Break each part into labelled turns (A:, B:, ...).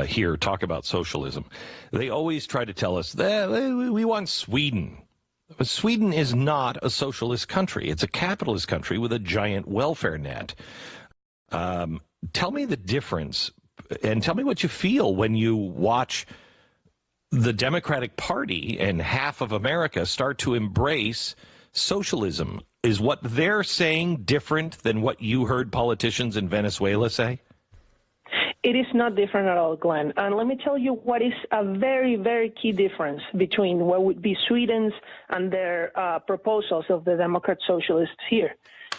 A: here talk about socialism, they always try to tell us that we want Sweden. But Sweden is not a socialist country. It's a capitalist country with a giant welfare net. Tell me the difference, and tell me what you feel when you watch the Democratic Party and half of America start to embrace socialism. Is what they're saying different than what you heard politicians in Venezuela say?
B: It is not different at all, Glenn. And let me tell you what is a very, very key difference between what would be Sweden's and their proposals of the Democrat socialists here.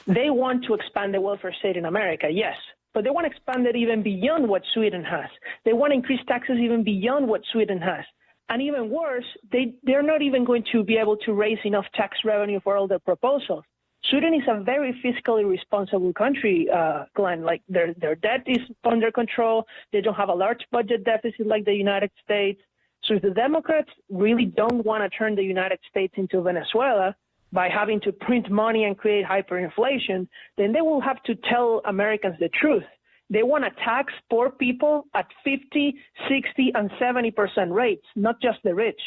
B: They want to expand the welfare state in America, yes, but they want to expand it even beyond what Sweden has. They want to increase taxes even beyond what Sweden has. And even worse, they're not even going to be able to raise enough tax revenue for all their proposals. Sweden is a very fiscally responsible country, Glenn. Like their debt is under control. They don't have a large budget deficit like the United States. So if the Democrats really don't want to turn the United States into Venezuela by having to print money and create hyperinflation, then they will have to tell Americans the truth. They want to tax poor people at 50, 60, and 70% rates, not just the rich.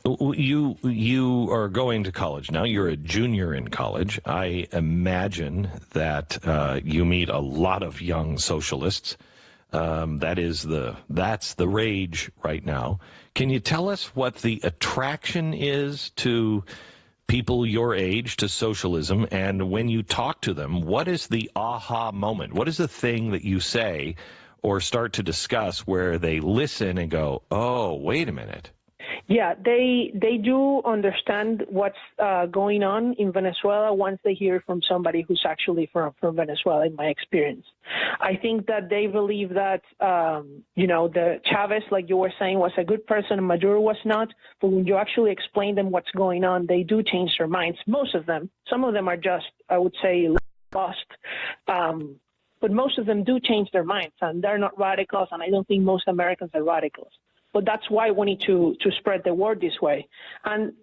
A: You are going to college now. You're a junior in college. I imagine that you meet a lot of young socialists. That's the rage right now. Can you tell us what the attraction is to people your age to socialism? And when you talk to them, what is the aha moment? What is the thing that you say or start to discuss where they listen and go, oh, wait a minute?
B: Yeah, they do understand what's going on in Venezuela once they hear from somebody who's actually from Venezuela, in my experience. I think that they believe that, the Chavez, like you were saying, was a good person and Maduro was not. But when you actually explain them what's going on, they do change their minds. Most of them. Some of them are just, I would say, lost. But most of them do change their minds, and they're not radicals, and I don't think most Americans are radicals. But that's why we need to spread the word this way. And,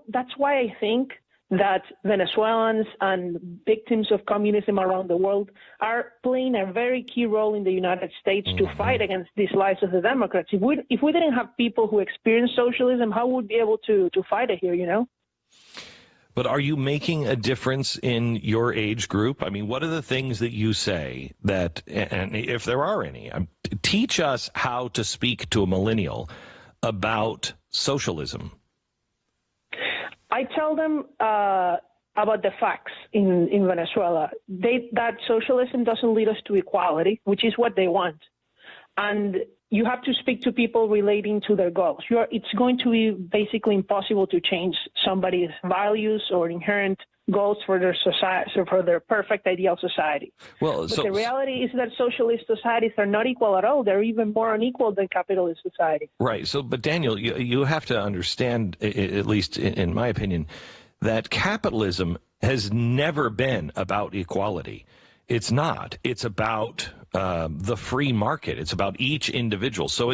B: that's why I think that Venezuelans and victims of communism around the world are playing a very key role in the United States to fight against these lies of the Democrats. If we didn't have people who experience socialism, how would we be able to fight it here,
A: But are you making a difference in your age group? I mean, what are the things that you say that, and if there are any, teach us how to speak to a millennial about socialism?
B: I tell them about the facts in Venezuela. That socialism doesn't lead us to equality, which is what they want. And you have to speak to people relating to their goals. It's going to be basically impossible to change somebody's values or inherent goals for their society, so for their perfect ideal society. But the reality is that socialist societies are not equal at all. They're even more unequal than capitalist society.
A: Right. But Daniel, you have to understand, at least in my opinion, that capitalism has never been about equality. It's not. It's about the free market. It's about each individual. So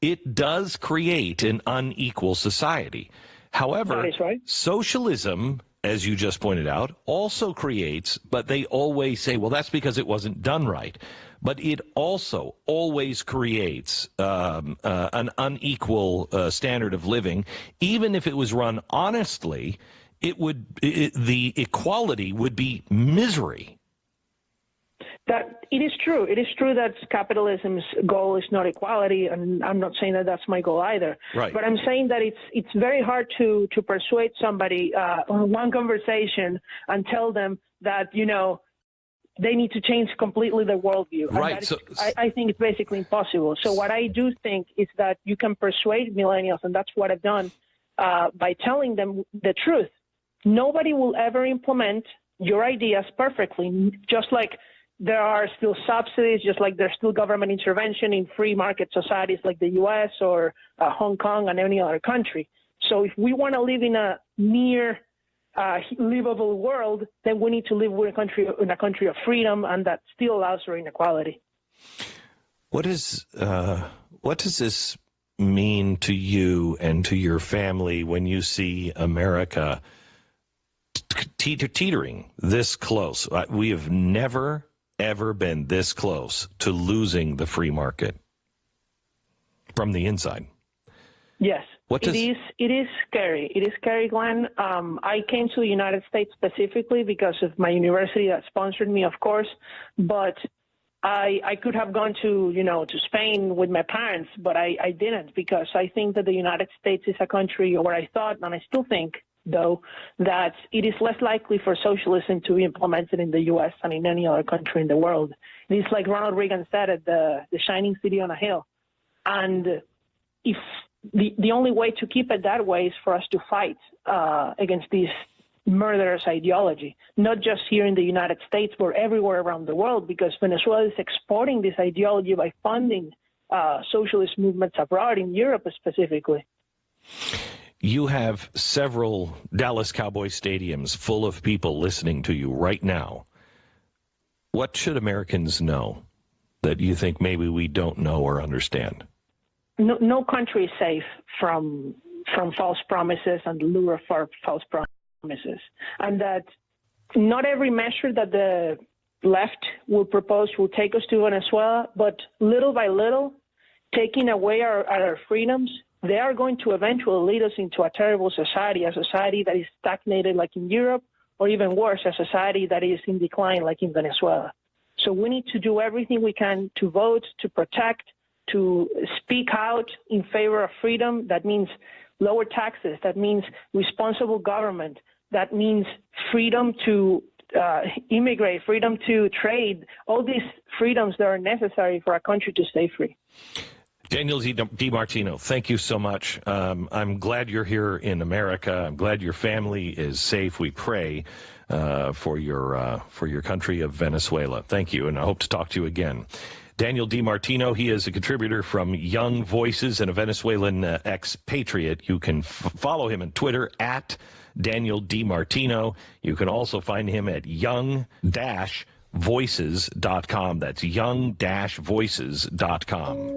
A: it does create an unequal society. However,
B: that is right.
A: Socialism, as you just pointed out, also creates, but they always say, well, that's because it wasn't done right. But it also always creates an unequal standard of living. Even if it was run honestly, the equality would be misery.
B: That it is true. It is true that capitalism's goal is not equality, and I'm not saying that that's my goal either.
A: Right.
B: But I'm saying that it's very hard to persuade somebody on one conversation and tell them that they need to change completely their worldview.
A: Right.
B: I think it's basically impossible. So what I do think is that you can persuade millennials, and that's what I've done by telling them the truth. Nobody will ever implement your ideas perfectly, just like there are still subsidies, just like there's still government intervention in free market societies like the U.S. or Hong Kong and any other country. So if we want to live in a near livable world, then we need to live in a country of freedom, and that still allows for inequality.
A: What does this mean to you and to your family when you see America teetering this close? We have never ever been this close to losing the free market from the inside?
B: Yes. It is scary. It is scary, Glenn. I came to the United States specifically because of my university that sponsored me, of course, but I could have gone to Spain with my parents, but I didn't, because I think that the United States is a country where I thought, and I still think, though, that it is less likely for socialism to be implemented in the U.S. than in any other country in the world. It is like Ronald Reagan said at the shining city on a hill. And if the only way to keep it that way is for us to fight against this murderous ideology, not just here in the United States, but everywhere around the world, because Venezuela is exporting this ideology by funding socialist movements abroad, in Europe specifically.
A: You have several Dallas Cowboy stadiums full of people listening to you right now. What should Americans know that you think maybe we don't know or understand?
B: No country is safe from false promises and the lure of false promises, and that not every measure that the left will propose will take us to Venezuela, but little by little, taking away our freedoms, they are going to eventually lead us into a terrible society, a society that is stagnated like in Europe, or even worse, a society that is in decline like in Venezuela. So we need to do everything we can to vote, to protect, to speak out in favor of freedom. That means lower taxes. That means responsible government. That means freedom to immigrate, freedom to trade, all these freedoms that are necessary for a country to stay free.
A: Daniel DiMartino, thank you so much. I'm glad you're here in America. I'm glad your family is safe. We pray for your country of Venezuela. Thank you, and I hope to talk to you again. Daniel DiMartino, he is a contributor from Young Voices and a Venezuelan expatriate. You can follow him on Twitter at Daniel DiMartino. You can also find him at young-voices.com. That's young-voices.com.